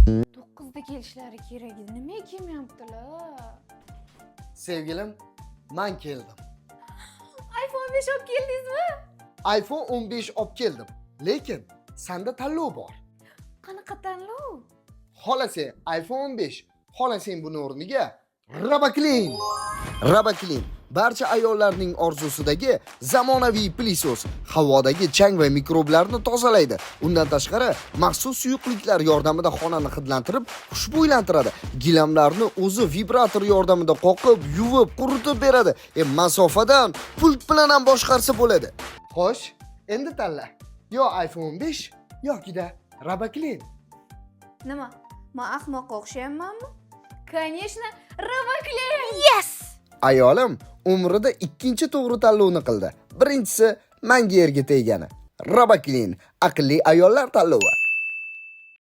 9da kelishlari kerak edi. Nima kelmayaptilar? Sevgilim, men keldim. iPhone 5 olib keldingizmi? iPhone 15 olib keldim. Lekin senda tanlov bor. Qanaqa tanlov? Xohlasang iPhone 15, xohlasang buni o'rniga Roboklin. Roboklin barcha ayollarning orzusidagi zamonaviy pilisos havodagi chang va mikroblarni tozalaydi. Undan tashqari, maxsus suyuqliklar yordamida xonani hidlantirib, xushbo'ylantiradi. Gilamlarni o'zi vibrator yordamida qoqib, yuvib, quritib beradi. Masofadan pult bilan ham boshqarsa bo'ladi. Xo'sh, endi tanla. Yo iPhone 15 yokida Roboklin. Nima? Men ahmoqqa o'xshayapmanmi? Конечно, Roboklin. Yes! Ayolim umrida ikkinchi to'g'ri tanlovni qildi. Birinchisi menga yerga tegani. Roboklin aqlli ayollar tanlovi.